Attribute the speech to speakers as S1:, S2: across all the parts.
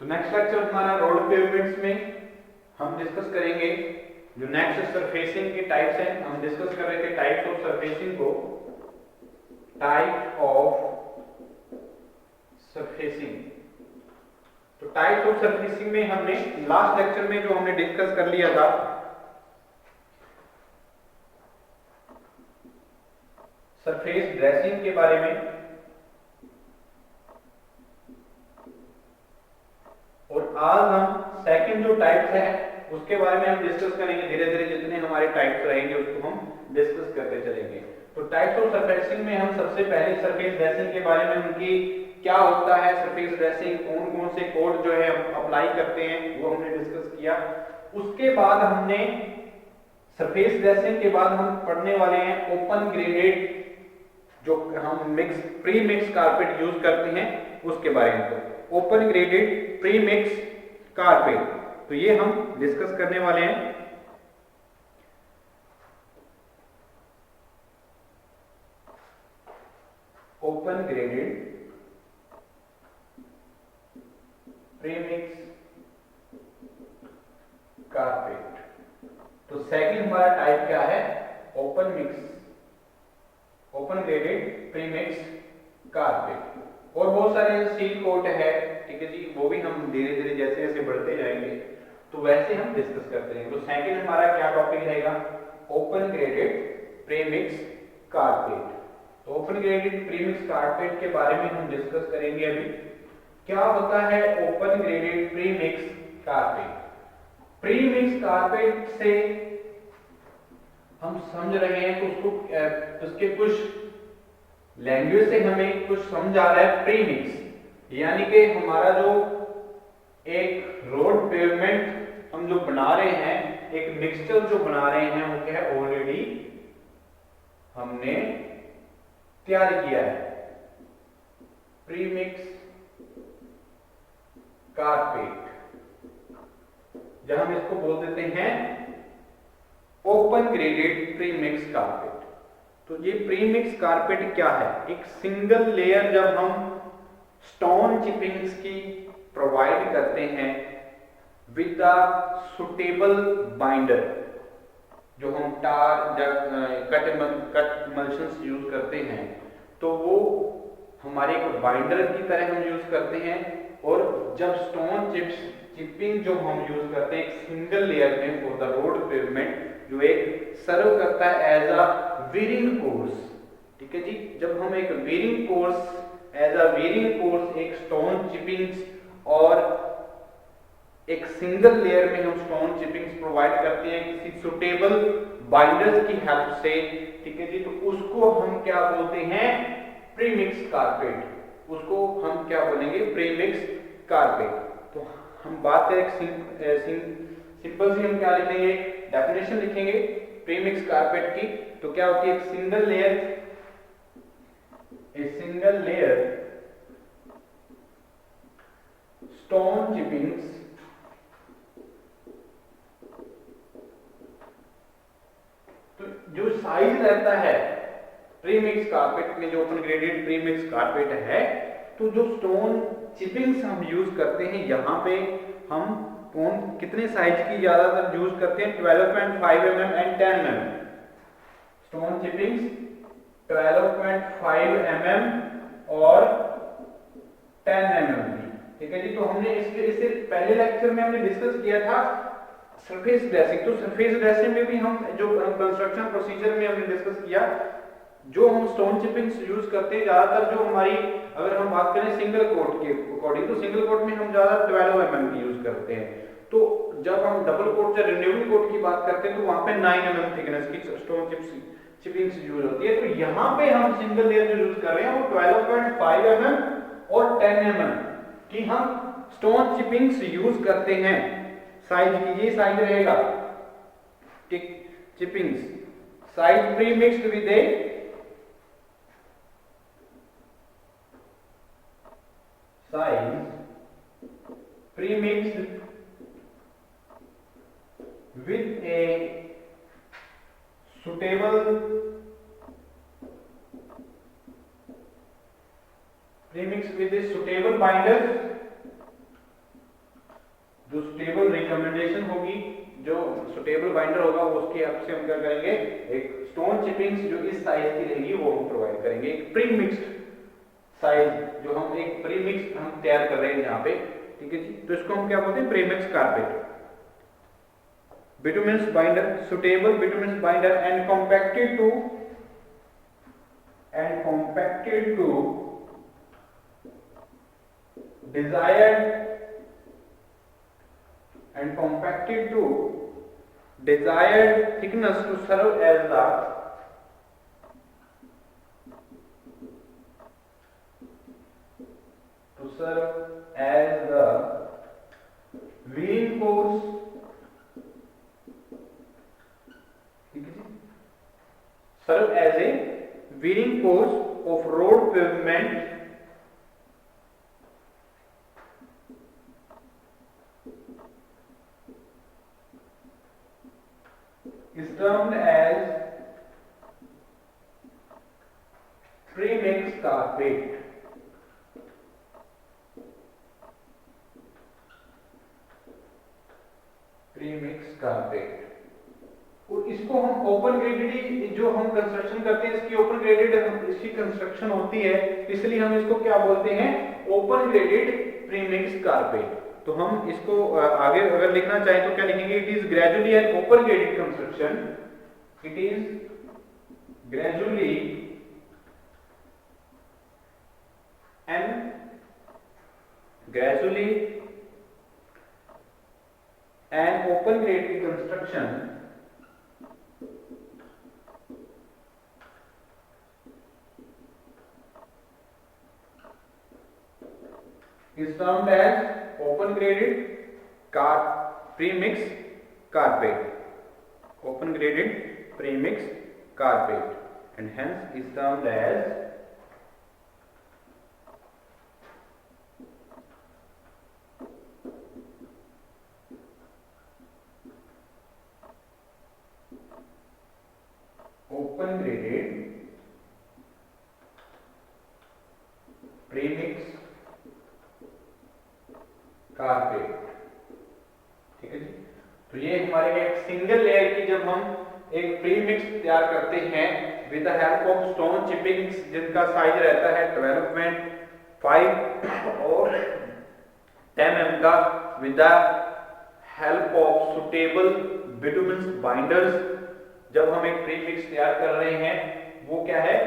S1: तो next lecture हमारा road pavements में हम डिस्कस करेंगे जो नेक्स्ट सरफेसिंग के टाइप्स हैं। हम डिस्कस कर रहे थे टाइप्स ऑफ सरफेसिंग को, टाइप ऑफ सरफेसिंग। तो टाइप्स ऑफ सरफेसिंग में हमने लास्ट लेक्चर में जो हमने डिस्कस कर लिया था सरफेस ड्रेसिंग के बारे में, और आज हम सेकंड जो टाइप्स है उसके बारे में हम डिस्कस करेंगे। धीरे धीरे जितने हमारे टाइप्स रहेंगे उसको हम डिस्कस करते चलेंगे। तो टाइप्स ऑफ सरफेसिंग में हम सबसे पहले सरफेस ड्रेसिंग के बारे में, उनकी क्या होता है सरफेस ड्रेसिंग, कौन कौन से कोड जो है हम अप्लाई करते हैं वो हमने डिस्कस किया। उसके बाद हमने सरफेस ड्रेसिंग के बाद हम पढ़ने वाले हैं ओपन ग्रेडेड, जो हम प्री मिक्स कारपेट यूज करते हैं उसके बारे में। तो open graded pre mix carpet, तो ये हम डिस्कस करने वाले हैं। Open graded pre mix carpet. तो सेकंड हमारा टाइप क्या है? Open graded pre mix carpet. और बहुत सारे सील कोट है, ठीक है जी, वो भी हम धीरे धीरे जैसे जैसे बढ़ते जाएंगे तो वैसे हम डिस्कस करते रहेंगे। तो सेकंड हमारा क्या टॉपिक रहेगा? Open graded pre mix carpet. तो open graded pre mix carpet के बारे में हम डिस्कस करेंगे अभी। क्या होता है open graded pre mix carpet? Pre mix carpet से हम समझ रहे हैं तो उसको उसके कुछ लैंग्वेज से हमें कुछ समझ आ रहा है। प्री मिक्स यानी कि हमारा जो एक रोड पेवमेंट हम जो बना रहे हैं, एक मिक्सचर जो बना रहे हैं वो क्या है? ऑलरेडी हमने तैयार किया है। प्री मिक्स कारपेट, जहां हम इसको बोल देते हैं open graded pre mix carpet. तो ये प्री मिक्स कारपेट क्या है? एक सिंगल लेयर जब हम स्टोन चिपिंग्स की प्रोवाइड करते हैं विद द सुटेबल बाइंडर, जो हम टार कट मल्शंस यूज करते हैं, तो वो हमारे एक बाइंडर की तरह हम यूज करते हैं। और जब स्टोन चिपिंग जो हम यूज करते हैं एक सिंगल लेयर में फॉर द रोड पेवमेंट, जो एक सर्व करता है एज अ वीरिंग कोर्स, ठीक है जी। जब हम एक wearing course as a wearing course एक स्टोन चिपिंग्स और एक सिंगल लेयर में हम स्टोन चिपिंग्स प्रोवाइड करते हैं किसी सुटेबल बाइंडर्स की हेल्प से, ठीक है जी, तो उसको हम क्या बोलते हैं? Pre mix carpet. उसको हम क्या बोलेंगे? Pre mix carpet. तो हम बात करें सिंपल सी, हम क्या लिखेंगे? डेफिनेशन लिखेंगे प्री मिक्स कारपेट की। तो क्या होती है? एक सिंगल लेयर स्टोन चिपिंग्स तो जो साइज रहता है प्री मिक्स कारपेट में, जो open graded pre mix carpet है, तो जो स्टोन चिपिंग्स हम यूज करते हैं यहाँ पे हम कितने साइज की ज्यादातर यूज करते हैं? 12.5 mm and 10 mm। Stone chippings 12.5 mm और 10 mm की, ठीक है जी। तो हमने इससे पहले लेक्चर में हमने डिस्कस किया था सरफेस ड्रेसिंग। तो सरफेस ड्रेसिंग में भी हम जो कंस्ट्रक्शन प्रोसीजर में हमने डिस्कस किया, जो हम स्टोन चिपिंग्स यूज करते हैं ज्यादातर, जो हमारी अगर हम बात करें सिंगल कोट के अकॉर्डिंग, तो सिंगल कोट में हम ज्यादा 12 mm की यूज करते हैं। तो जब हम डबल कोट या रिन्यूएबल कोट की बात करते हैं तो वहां पे 9 mm थिकनेस की स्टोन चिपिंग्स यूज होती है। तो यहाँ पे हम सिंगल लेयर जो यूज कर रहे हैं वो 12.5 mm और 10 mm की हम स्टोन चिपिंग्स यूज करते हैं। साइज की ये साइज रहेगा, ठीक, chippings size pre mixed with a size pre-mixed with a suitable binder जो सुटेबल रिकमेंडेशन होगी, जो सुटेबल बाइंडर होगा उसके हिसाब से हम क्या करेंगे, एक स्टोन चिपिंग्स जो इस साइज की रहेगी वो हम प्रोवाइड करेंगे। एक प्री मिक्स्ड साइज जो हम एक प्री मिक्स हम तैयार कर रहे हैं यहाँ पे, ठीक है जी। तो इसको हम क्या बोलते हैं, pre mix carpet. Bituminous binder, suitable bituminous binder and compacted to desired thickness to serve as the wearing force, ठीक है जी, serve as a wearing force of road pavement is termed as premix carpet। Premix carpet, और इसको हम open graded, जो हम construction करते हैं इसकी ओपन ग्रेडेड इसकी कंस्ट्रक्शन होती है, इसलिए हम इसको क्या बोलते हैं, ओपन ग्रेडेड प्रीमिक्स कारपेट। तो हम इसको आगे अगर लिखना चाहें तो क्या लिखेंगे, it is gradually an open graded construction, it is gradually an open graded construction is termed as open graded premix carpet, open graded premix carpet, and hence is termed as open graded premix carpet, ठीक है जी। तो ये हमारे एक single layer की जब हम एक प्रीमिक्स तैयार करते हैं with the help of stone chippings, जिनका साइज रहता है 12.5 और 10 mm का, with the help of suitable bituminous binders. जब हम एक प्रीमिक्स तैयार कर रहे हैं वो क्या है,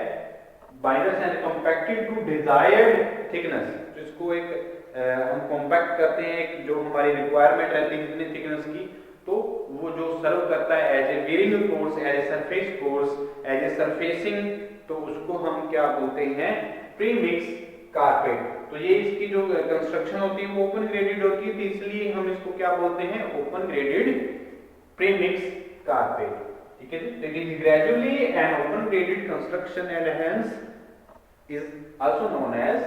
S1: binders and compacted to desired thickness, तो इसको एक हम कॉम्पैक्ट करते हैं एक जो हमारी रिक्वायरमेंट रहती है इतनी थिकनेस की, तो वो जो सर्व करता है as a wearing force, as a surface force, as a surfacing, तो उसको हम क्या बोलते हैं, प्रीमिक्स कारपेट। तो ये इसकी जो कंस्ट्रक्शन होती है वो ओपन ग्रेडेड होती है, तो इसलिए हम इसको क्या बोलते हैं, ओपन ग्रेडेड प्रीमिक्स कारपेट, ठीक है जी। It is gradually an open graded construction and hence is also known as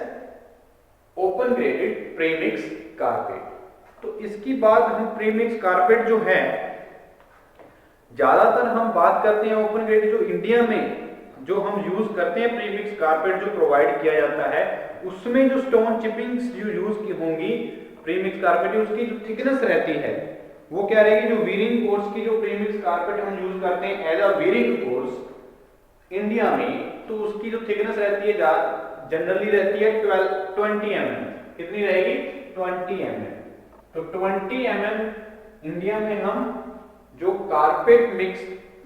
S1: open graded premix carpet. तो इसकी बात हम प्रीमिक्स कारपेट जो है, ज्यादातर हम बात करते हैं ओपन ग्रेडेड, जो इंडिया में जो हम यूज करते हैं प्रीमिक्स कारपेट जो प्रोवाइड किया जाता है, उसमें जो स्टोन चिपिंग्स जो यूज की होंगी प्रीमिक्स कारपेट, उसकी जो थिकनेस रहती है वो क्या रहेगी, जो वीरिंग फोर्स की जो प्रीमिक्स कारपेट हम यूज करते हैं as a wearing force India में, तो उसकी जो थिकनेस रहती है जनरली रहती है 20 mm। कितनी रहेगी, 20 mm। तो 20 mm इंडिया में हम जो कारपेट मिक्स,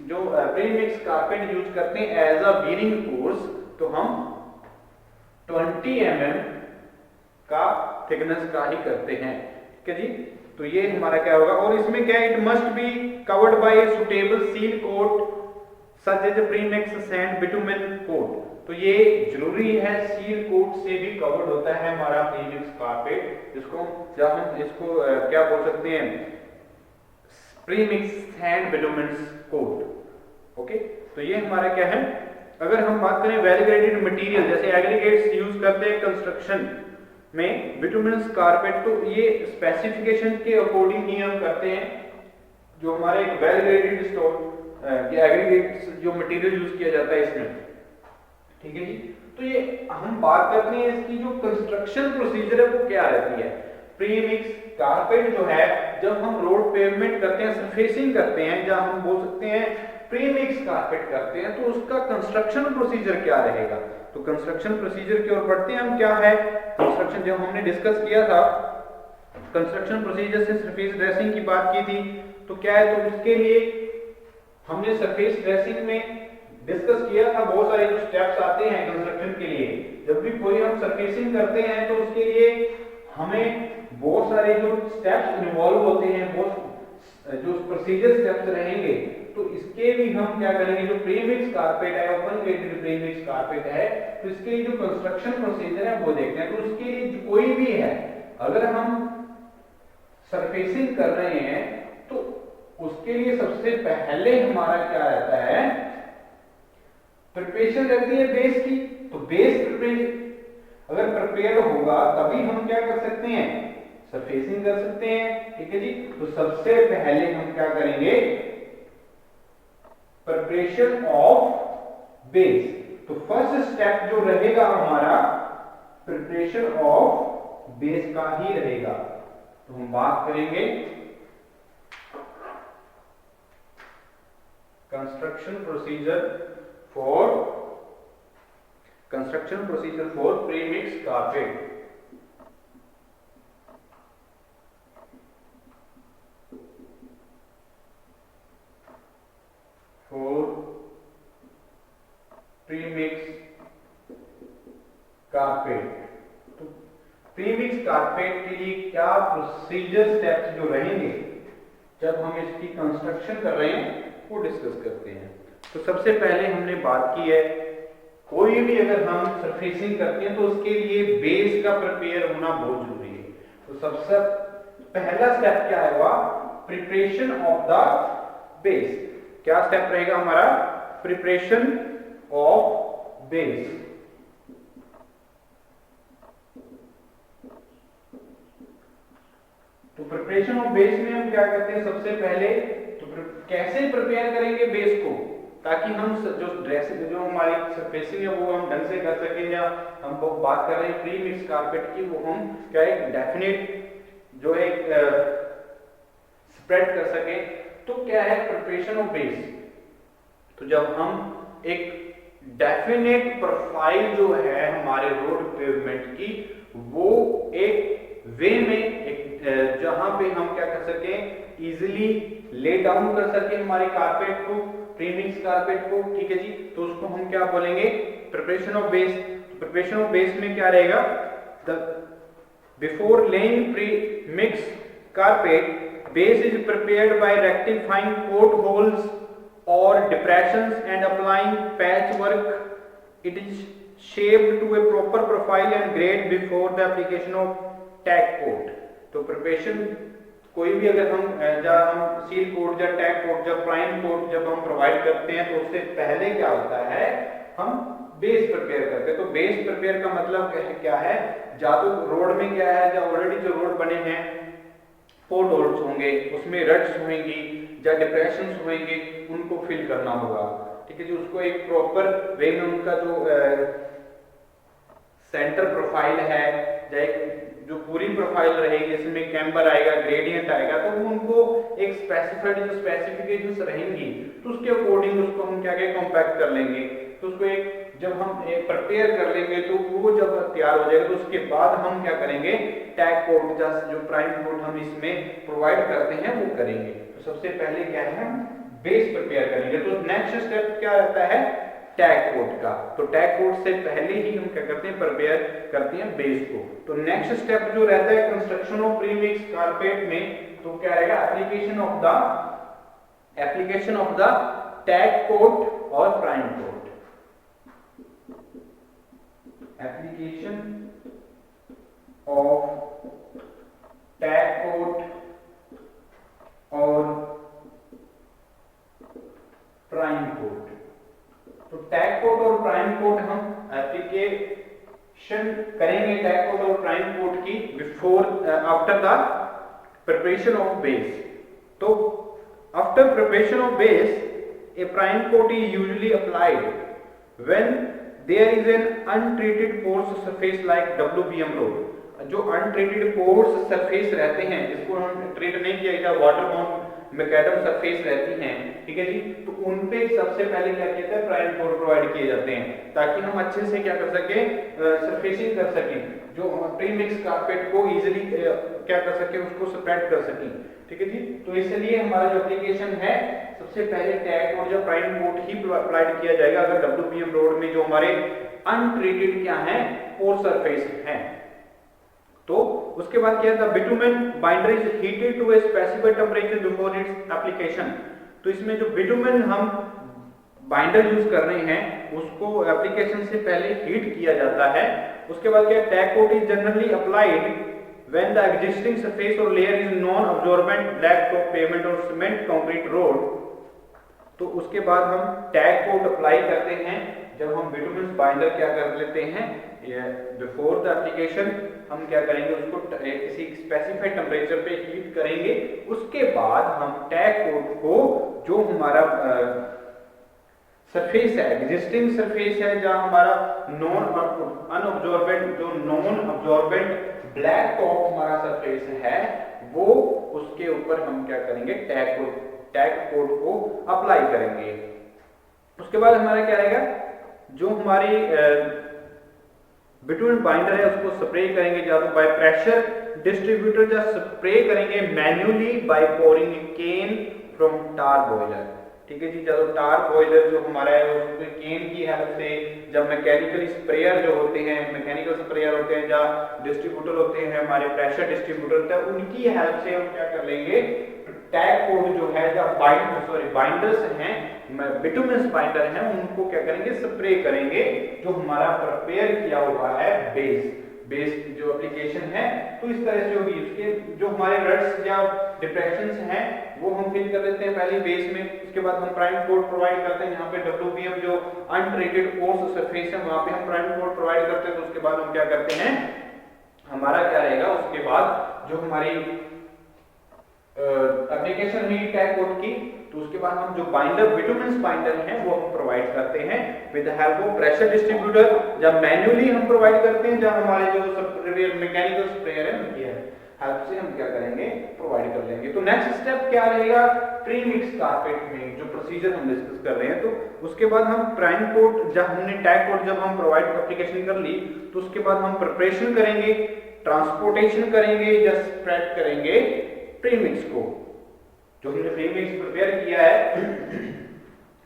S1: जो प्रीमिक्स कारपेट यूज करते हैं एज अ वीरिंग फोर्स, तो हम 20 mm का थिकनेस का ही करते हैं, ठीक है जी। तो ये हमारा क्या होगा, और इसमें क्या, it must be covered by a suitable seal coat such as premix sand bitumen coat. तो ये जरूरी है, सील कोट से भी कवर्ड होता है हमारा प्रीमिक्स कारपेट, जिसको जब हम इसको क्या बोल सकते हैं, premix sand bitumen coat, okay. तो ये हमारा क्या है, अगर हम बात करें वेल ग्रेडेड मटेरियल जैसे एग्रीगेट्स यूज करते हैं कंस्ट्रक्शन में बिटुमिनस कारपेट, तो ये स्पेसिफिकेशन के अकॉर्डिंग ही हम करते हैं। जो हमारे एक वेल ग्रेडेड स्टोन एग्रीगेट्स जो मटेरियल यूज किया जाता है इसमें, ठीक है जी। तो ये हम बात करते हैं इसकी जो कंस्ट्रक्शन प्रोसीजर है वो क्या रहती है, प्रीमिक्स कारपेट जो है जब हम रोड पेवमेंट करते हैं, सरफेसिंग करते हैं, जहां हम बोल सकते हैं प्री मिक्स कारपेट करते हैं, तो उसका कंस्ट्रक्शन प्रोसीजर क्या रहेगा। तो कंस्ट्रक्शन प्रोसीजर की ओर बढ़ते हैं हम। क्या है कंस्ट्रक्शन, जब हमने डिस्कस किया था कंस्ट्रक्शन प्रोसीजर से सरफेस ड्रेसिंग की बात की थी, तो क्या है, तो उसके लिए हमने सरफेस ड्रेसिंग में डिस्कस किया था बहुत सारे जो स्टेप्स आते हैं कंस्ट्रक्शन के लिए। जब भी कोई हम सरफेसिंग करते हैं तो उसके लिए हमें बहुत सारे जो स्टेप्स इन्वॉल्व होते हैं, बहुत जो प्रोसीजर स्टेप्स रहेंगे, तो इसके भी हम क्या करेंगे, जो प्रीमिक्स कारपेट है, ओपन ग्रेडेड प्रीमिक्स कारपेट है, तो इसके लिए जो कंस्ट्रक्शन प्रोसीजर है वो देखते हैं। तो उसके लिए कोई भी है, अगर हम सरफेसिंग कर रहे हैं तो उसके लिए सबसे पहले हमारा क्या रहता है, प्रिपरेशन रहती है बेस की। तो बेस प्रिपरेशन अगर प्रिपेयर होगा तभी हम क्या कर सकते हैं, सरफेसिंग कर सकते हैं। ठीक है जी। तो सबसे पहले हम क्या करेंगे, प्रिपरेशन ऑफ बेस। तो फर्स्ट स्टेप जो रहेगा हमारा प्रिपरेशन ऑफ बेस का ही रहेगा। तो हम बात करेंगे construction procedure for premix carpet. तो प्रीमिक्स कारपेट के लिए क्या प्रोसीजर स्टेप्स जो रहेंगे जब हम इसकी कंस्ट्रक्शन कर रहे हैं वो डिस्कस करते हैं। तो सबसे पहले हमने बात की है, कोई भी अगर हम सरफेसिंग करते हैं तो उसके लिए बेस का प्रिपेयर होना बहुत जरूरी है। तो सबसे पहला स्टेप क्या होगा, प्रिपरेशन ऑफ द बेस। क्या स्टेप रहेगा हमारा, प्रिपरेशन ऑफ बेस। तो प्रिपरेशन ऑफ बेस में हम क्या करते हैं, सबसे पहले तो कैसे प्रिपेयर करेंगे बेस को, ताकि हम जो ड्रेसिंग जो हमारी सरफेसिंग है वो हम ढंग से कर सकें, या हम बात कर रहे हैं प्री मिक्स कारपेट की, वो हम क्या एक डेफिनेट जो है स्प्रेड कर सके। तो क्या है प्रिपरेशन ऑफ बेस, तो जब हम एक डेफिनेट प्रोफाइल जो है हमारे रोड पेवमेंट की, वो एक वे में एक जहां पे हम क्या कर सकें, इजीली ले डाउन कर सके हमारे कारपेट को, प्रीमिक्स कारपेट को। ठीक है जी। तो उसको हम क्या बोलेंगे, preparation of base. Preparation of base में क्या रहेगा, before laying premix carpet, base is prepared by rectifying port holes और depressions and applying patchwork. It is shaped to a proper profile and grade before the application of tack coat. तो preparation कोई भी अगर हम seal coat या tag coat या prime coat जब हम प्रोवाइड करते हैं तो उससे पहले क्या होता है, हम बेस प्रिपेयर करते हैं। तो बेस प्रिपेयर का मतलब क्या है, या तो रोड में क्या है, या ऑलरेडी जो रोड बने हैं पोर्ट होल्स होंगे, उसमें रट्स होंगी या डिप्रेशंस होंगे, उनको फिल करना होगा। ठीक है जी। उसको एक प्रॉपर वे में उनका जो सेंटर प्रोफाइल है, या एक जो पूरी प्रोफाइल रहेगी, इसमें कैम्बर आएगा, ग्रेडियंट आएगा, तो उनको एक स्पेसिफाइड जो स्पेसिफिकेशंस रहेंगी, तो उसके अकॉर्डिंग उसको हम क्या क्या कॉम्पैक्ट कर लेंगे। तो उसको एक जब हम प्रिपेयर कर लेंगे तो वो जब तैयार हो जाएगा, तो उसके बाद हम क्या करेंगे, टैग कोड जो प्राइम कोड हम इसमें प्रोवाइड करते हैं वो करेंगे। तो सबसे पहले क्या है, हम बेस प्रिपेयर करेंगे। तो नेक्स्ट स्टेप क्या रहता है, टैग कोड का। तो टैग कोड से पहले ही हम क्या करते हैं, प्रिपेयर करते हैं बेस को। तो नेक्स्ट स्टेप जो रहता है कंस्ट्रक्शन ऑफ प्रीमिक्स कारपेट में, तो क्या रहेगा, application of the tack coat और prime coat. Application of tack coat और प्राइम कोड। तो टैग कोड और प्राइम कोड हम एप्लीकेशन करेंगे टैग कोड और प्राइम कोड की before after the preparation of base. तो after preparation of base, a prime coat is usually applied when there is an untreated porous surface like WBM road. जो untreated pores surface रहते हैं, जिसको हम treat नहीं किया गया, वाटर बाउंड मैकेडम सरफेस रहती हैं, ठीक है जी, तो उन पे सबसे पहले क्या किया जाता है, प्राइम कोट प्रोवाइड किए जाते हैं ताकि हम अच्छे से क्या कर सके, सरफेसिंग कर सकें, जो प्रीमिक्स कारपेट को इजीली क्या कर सके, उसको स्प्रेड कर सकें, ठीक है जी। तो इसलिए हमारा जो एप्लीकेशन है, सबसे पहले टैग कोट या प्राइम कोट ही अप्लाइड किया जाएगा अगर WPM रोड में जो हमारे अनट्रीटेड क्या है, पोर सरफेस है। तो उसके बाद क्या था, bitumen binder is heated to a specified temperature before its application. तो इसमें जो बिटुमेन हम बाइंडर यूज कर रहे हैं उसको एप्लीकेशन से पहले हीट किया जाता है। उसके बाद क्या, tack coat is generally applied when the existing surface or layer is non-absorbent black top pavement or cement concrete road। तो उसके बाद हम टैग कोट अप्लाई करते हैं जब हम बिटुमेन बाइंडर क्या कर लेते हैं, बिफोर द एप्लीकेशन हम क्या करेंगे, उसको किसी स्पेसिफाइड टेम्परेचर पे हीट करेंगे। उसके बाद हम टैग कोट को जो हमारा सरफेस है, एग्जिस्टिंग सरफेस है, जहां हमारा नॉन अनअब्जॉर्बेंट, जो नॉन अब्जॉर्बेंट ब्लैक टॉप हमारा सरफेस है, वो उसके ऊपर हम क्या करेंगे, टैग कोट को अप्लाई करेंगे। उसके बाद हमारा क्या रहेगा, जो हमारी बिटुमेन बाइंडर है उसको स्प्रे करेंगे, या तो बाय प्रेशर डिस्ट्रीब्यूटर, या स्प्रे करेंगे manually by pouring can from tar boiler, ठीक है जी। जब टार बॉयलर जो हमारा है उसमें केन की हेल्प से, जब मैकेनिकल स्प्रेयर जो होते हैं, मैकेनिकल स्प्रेयर होते हैं, या डिस्ट्रीब्यूटर होते हैं हमारे, प्रेशर डिस्ट्रीब्यूटर होता है, उनकी हेल्प से हम क्या कर लेंगे, टैग कोट जो है, या बाइंडर्स हैं, बिटुमेन बाइंडर हैं, उनको क्या करेंगे, स्प्रे करेंगे, जो हमारा प्रिपेयर किया हुआ है बेस जो एप्लीकेशन है। तो इस तरह से होगी, इसके जो हमारे रट्स या डिप्रेशंस हैं वो हम फिल कर देते हैं पहले बेस में। उसके बाद हम प्राइम कोट प्रोवाइड करते हैं, यहाँ पे WPM जो अनट्रीटेड पोर्स सरफेस है वहां पे हम प्राइम कोट प्रोवाइड करते हैं। तो उसके बाद हम क्या करते हैं, हमारा क्या रहेगा, उसके बाद जो हमारी एप्लीकेशन हुई टैग कोट की, तो उसके बाद हम जो बाइंडर बिटुमेन बाइंडर हैं वो हम प्रोवाइड करते हैं with the help of pressure distributor, जब मैन्युअली हम प्रोवाइड करते हैं, जब हमारे जो मैकेनिकल स्प्रेयर है उनकी हेल्प से हम क्या करेंगे, प्रोवाइड कर लेंगे। तो नेक्स्ट स्टेप क्या रहेगा, प्री मिक्स कारपेट में जो प्रोसीजर हम डिस्कस कर रहे हैं, तो उसके बाद हम प्राइम कोट, जब हमने टैग कोट जब हम प्रोवाइड एप्लीकेशन कर ली, तो उसके बाद हम प्रिपरेशन करेंगे, ट्रांसपोर्टेशन करेंगे या स्प्रेड करेंगे प्रीमिक्स को। जो हमने प्रीमिक्स प्रिपेयर किया है,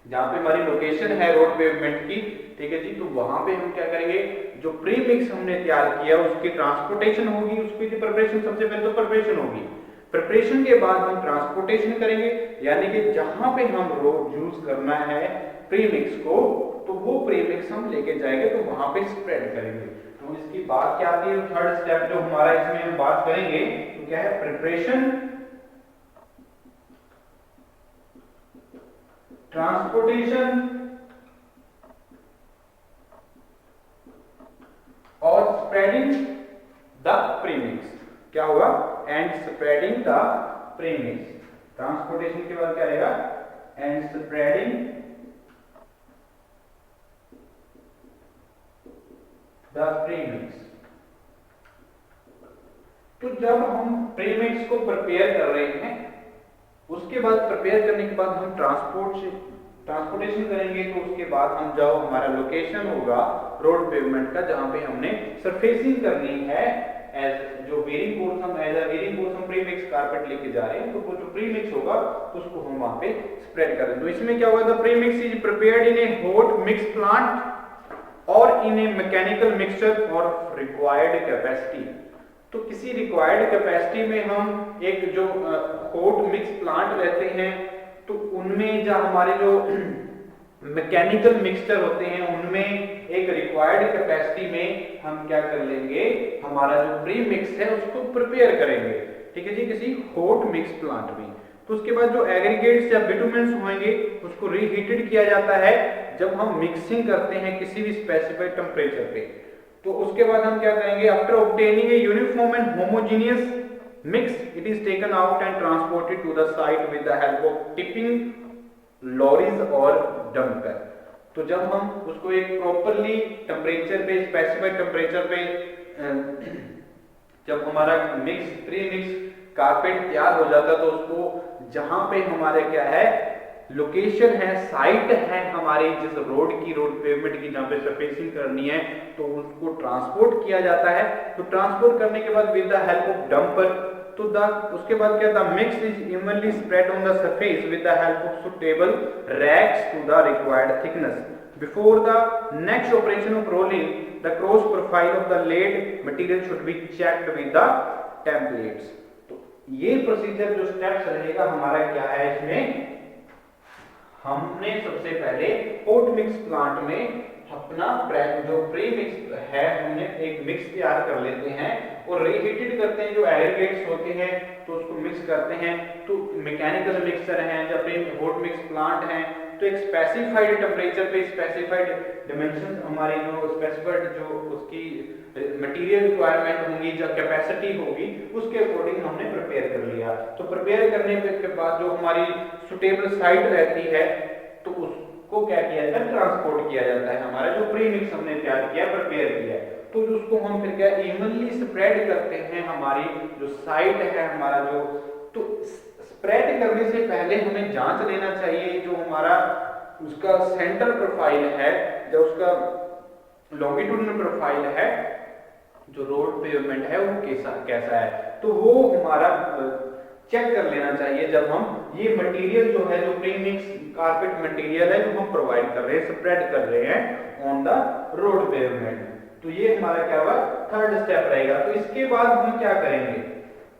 S1: जहां पे हमारी लोकेशन है रोड पेवमेंट की, ठीक है जी, तो वहां पे हम क्या करेंगे, जो प्रीमिक्स हमने तैयार किया उसकी ट्रांसपोर्टेशन होगी, उसकी प्रिपरेशन, सबसे पहले तो प्रिपरेशन होगी, प्रिपरेशन के बाद हम ट्रांसपोर्टेशन करेंगे, यानी कि जहां पे हम रोड यूज करना है प्रीमिक्स को, तो वो प्रीमिक्स हम लेके जाएंगे, तो वहां पे स्प्रेड करेंगे। तो इसकी बात क्या आती है, थर्ड स्टेप जो हमारा इसमें हम बात करेंगे, तो क्या है, प्रिपरेशन, ट्रांसपोर्टेशन और स्प्रेडिंग द प्रीमिक्स। क्या होगा, and spreading the premix. Transportation के बाद क्या रहेगा, एंड स्प्रेडिंग द प्रीमिक्स। तो जब हम प्रीमिक्स को प्रिपेयर कर रहे हैं, उसके बाद प्रिपेयर करने के बाद हम ट्रांसपोर्टेशन करेंगे, तो उसके बाद हम जो हमारा लोकेशन होगा रोड पेवमेंट का, जहां पे हमने सरफेसिंग करनी है, एज जो वेरिंग कोर्स हम एज अ वेरिंग कोर्स हम प्रीमिक्स कारपेट लेके जा रहे हैं, तो वो जो प्रीमिक्स होगा तो उसको हम वहां पे स्प्रेड करेंगे। तो इसमें क्या होगा, the premix is prepared in A hot mix plant और इन ए मैकेनिकल मिक्सचर और रिक्वायर्ड कैपेसिटी। तो किसी रिक्वायर्ड कैपेसिटी में हम एक जो हॉट मिक्स प्लांट रहते हैं, तो उनमें जो हमारे जो मैकेनिकल मिक्सचर होते हैं, उनमें एक रिक्वायर्ड कैपेसिटी में हम क्या कर लेंगे, हमारा जो प्री मिक्स है उसको प्रिपेयर करेंगे, ठीक है जी, किसी हॉट मिक्स प्लांट में। तो उसके बाद जो एग्रीगेट्स या बिटुमेंस होंगे उसको रीहीटेड किया जाता है जब हम मिक्सिंग करते हैं किसी भी स्पेसिफाइड टेम्परेचर पे। तो उसके बाद हम क्या करेंगे, after obtaining a uniform and homogeneous mix, it is taken out and transported to the site with the help of tipping lorries और डंपर। तो जब हम उसको एक प्रॉपरली टेम्परेचर पे, स्पेसिफाइड टेम्परेचर पे जब हमारा प्री मिक्स कारपेट तैयार हो जाता है तो उसको जहां पे हमारे क्या है लोकेशन है, साइट है हमारी जिस रोड पेवमेंट की जहां पे सरफेसिंग करनी है, तो उसको ट्रांसपोर्ट किया जाता है। तो ट्रांसपोर्ट करने के बाद with the help of dumper, तो उसके बाद क्या था, mix is evenly spread on the surface with the help of suitable rakes to the required thickness. Before the next operation of rolling the cross profile of the laid material should be checked with the templates. तो ये procedure जो steps रहेगा हमारा क्या है, इसमें हमने सबसे पहले हॉट मिक्स प्लांट में अपना जो प्री मिक्स है, हमने एक मिक्स तैयार कर लेते हैं और रीहीटेड करते हैं, जो एग्रीगेट्स होते हैं तो उसको मिक्स करते हैं। तो मैकेनिकल मिक्सर हैं या प्री हॉट मिक्स प्लांट हैं, तो एक स्पेसिफाइड टेम्परेचर पे स्पेसिफाइड डिमेंशन हमारी जो स्पेसिफाइड जो उसकी मटेरियल रिक्वायरमेंट होगी, जो कैपेसिटी होगी, उसके अकॉर्डिंग हमने प्रिपेयर कर लिया। तो प्रिपेयर करने के बाद जो हमारी सुटेबल साइट रहती है तो उसको क्या किया जाता है, ट्रांसपोर्ट किया जाता है। हमारा जो प्री मिक्स हमने तैयार किया, प्रिपेयर किया, तो उसको हम फिर क्या इवनली स्प्रेड करते हैं। हमारी जो साइट है हमारा जो, तो स्प्रेड करने से पहले हमें जांच लेना चाहिए जो हमारा उसका सेंटर प्रोफाइल है, जो उसका लॉन्गिट्यूडनल प्रोफाइल है, जो रोड पेवमेंट है वो कैसा है, तो वो हमारा चेक कर लेना चाहिए जब हम ये मटेरियल जो है, जो प्री मिक्स कारपेट मटेरियल है जो हम प्रोवाइड कर रहे हैं, स्प्रेड कर रहे हैं ऑन द रोड पेवमेंट। तो ये हमारा क्या हुआ, थर्ड स्टेप रहेगा। तो इसके बाद हम क्या करेंगे,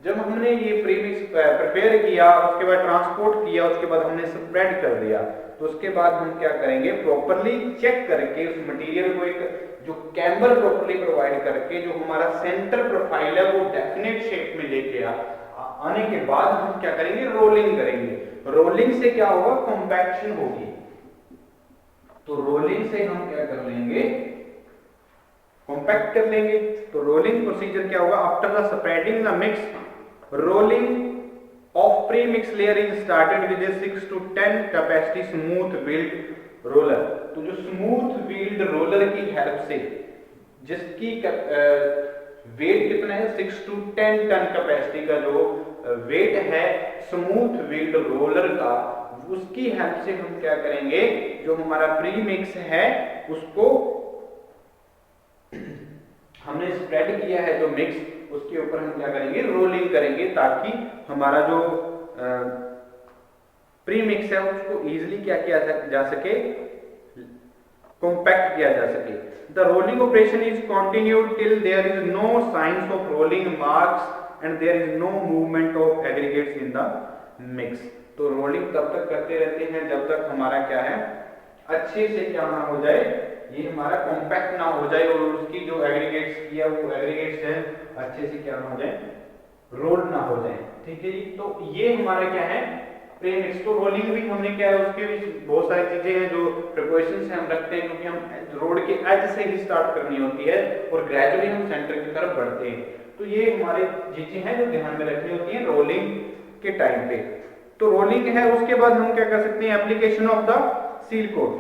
S1: जब हमने ये प्री मिक्स प्रिपेयर किया, उसके बाद ट्रांसपोर्ट किया, उसके बाद हमने स्प्रेड कर दिया, तो उसके बाद हम क्या करेंगे, प्रॉपर्ली चेक करके उस मटेरियल को एक जो कैम्बर प्रॉपर्ली प्रोवाइड करके जो हमारा सेंटर प्रोफाइल है वो डेफिनेट शेप में लेके आने के बाद हम क्या करेंगे, रोलिंग करेंगे। रोलिंग से क्या होगा, कॉम्पैक्शन होगी। तो रोलिंग से हम क्या कर लेंगे, कॉम्पैक्ट कर लेंगे। तो रोलिंग प्रोसीजर क्या होगा, after the spreading the mix rolling of pre mix layer is started with 6 to 10 capacity smooth wheeled roller. तो जो स्मूथ व्हील्ड रोलर की हेल्प से, जिसकी वेट कितना है, 6 to 10 टन कैपेसिटी का जो वेट है स्मूथ व्हील्ड रोलर का, उसकी हेल्प से हम क्या करेंगे, जो हमारा प्री मिक्स है उसको हमने स्प्रेड किया है जो मिक्स, उसके ऊपर हम क्या करेंगे, रोलिंग करेंगे, ताकि हमारा जो प्री मिक्स है उसको इजीली क्या किया जा सके, कॉम्पैक्ट किया जा सके। The rolling operation is continued till there is no signs of rolling marks and there is no movement of aggregates in the mix. तो रोलिंग तब तक करते रहते हैं जब तक हमारा क्या है, अच्छे से क्या ना हो जाए, ये हमारा कॉम्पैक्ट ना हो जाए और उसकी जो एग्रीगेट्स किया वो एग्रीगेट्स है अच्छे से क्या ना हो जाए, रोल ना हो जाए। ठीक है जी, तो ये हमारा क्या है, प्री मिक्स। तो रोलिंग भी हमने क्या है, उसके भी बहुत सारी चीजें हैं जो प्रिपरेशंस हम रखते हैं, क्योंकि हम रोड के एज से ही स्टार्ट करनी होती है और ग्रेजुअली हम सेंटर की तरफ बढ़ते हैं। तो ये हमारे चीजें हैं जो ध्यान में रखनी होती है रोलिंग के टाइम पे। तो रोलिंग है, उसके बाद हम क्या कर सकते हैं, application of the seal coat.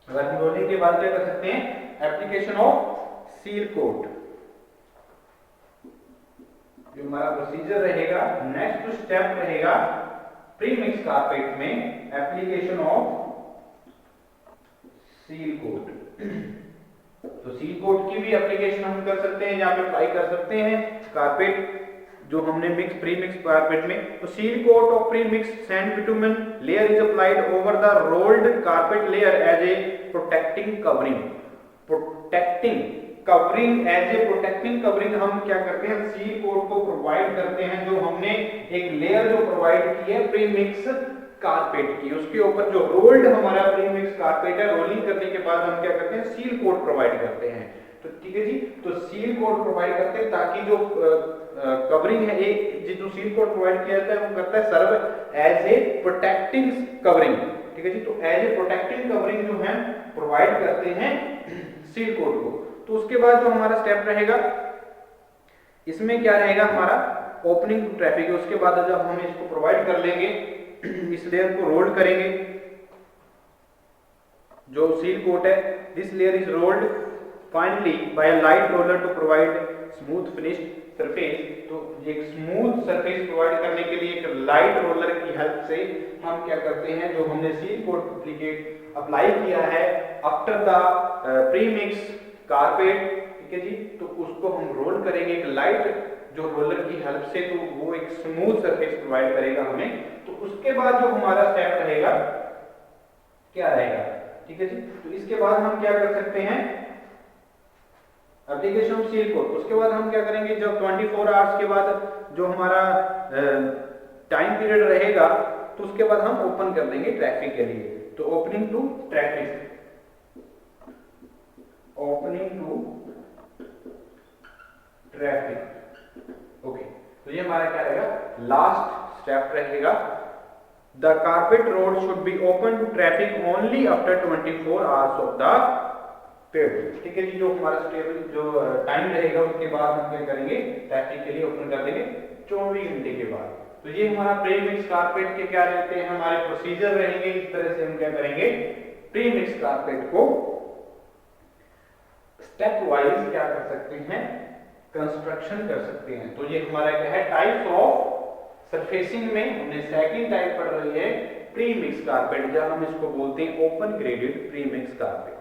S1: अगर हम रोलिंग के बाद क्या कर सकते हैं, एप्लीकेशन ऑफ सील कोट। जो हमारा प्रोसीजर रहेगा, नेक्स्ट स्टेप रहेगा प्री मिक्स कारपेट में एप्लीकेशन ऑफ सील कोट। तो सील कोट की भी एप्लीकेशन हम कर सकते हैं, यहाँ पे अप्लाई कर सकते हैं कारपेट जो हमने प्री मिक्स कारपेट में। तो seal coat of premix sand bitumen layer is applied over the rolled carpet layer as a protecting covering. Protecting covering, as a protecting covering हम क्या करते हैं, सील कोट को provide करते हैं। जो हमने एक लेयर जो प्रोवाइड की है प्री मिक्स कारपेट की, उसके ऊपर जो रोल्ड हमारा प्री मिक्स कारपेट है, रोलिंग करने के बाद हम क्या करते हैं, सील कोट प्रोवाइड करते हैं। तो ठीक है जी, तो सील कोट प्रोवाइड करते हैं ताकि जो कवरिंग है, एक जो सील कोट प्रोवाइड किया जाता है वो करता है serve as a protecting covering. ठीक है जी, तो एज ए प्रोटेक्टिंग कवरिंग जो है प्रोवाइड करते हैं सील कोट को। तो उसके बाद जो हमारा स्टेप रहेगा, इसमें क्या रहेगा, हमारा ओपनिंग टू ट्रैफिक। उसके बाद जब हम इसको प्रोवाइड कर लेंगे, इस लेयर को रोल करेंगे, जो सील कोट है, this layer is rolled finally by a light roller to provide smooth finished surface, तो ये एक स्मूथ सरफेस प्रोवाइड करने के लिए एक लाइट रोलर की हेल्प से हम क्या करते हैं, जो हमने सील कोट एप्लीकेट अप्लाई किया है after the pre mix carpet, ठीक है जी, तो उसको हम रोल करेंगे एक लाइट जो रोलर की हेल्प से, तो वो एक स्मूथ सरफेस प्रोवाइड करेगा हमें। तो उसके बाद जो हमारा स्टेप रहेगा क्या रहेगा, ठीक है जी, तो इसके बाद हम क्या कर सकते हैं, एप्लीकेशन ऑफ सील कोट। उसके बाद हम क्या करेंगे, जब 24 आवर्स के बाद जो हमारा टाइम पीरियड रहेगा, तो उसके बाद हम ओपन कर देंगे ट्रैफिक के लिए। तो opening to traffic, opening to traffic, okay. तो ये हमारा क्या रहेगा, लास्ट स्टेप रहेगा। The carpet road should be open to traffic only after 24 hours of the period, ठीक है जी, जो हमारा स्टेबल जो टाइम रहेगा उसके बाद हम क्या करेंगे, ट्रैफिक के लिए ओपन कर देंगे 24 घंटे के बाद। तो ये हमारा प्री मिक्स कारपेट के क्या रहते हैं, हमारे प्रोसीजर रहेंगे। इस तरह से हम क्या करेंगे, प्री मिक्स कारपेट को स्टेप वाइज क्या कर सकते हैं, कंस्ट्रक्शन कर सकते हैं। तो ये हमारा क्या है, टाइप्स ऑफ सरफेसिंग में हमने सेकंड टाइप पढ़ रही है प्री मिक्स कारपेट, जब हम इसको बोलते हैं open graded pre mix carpet.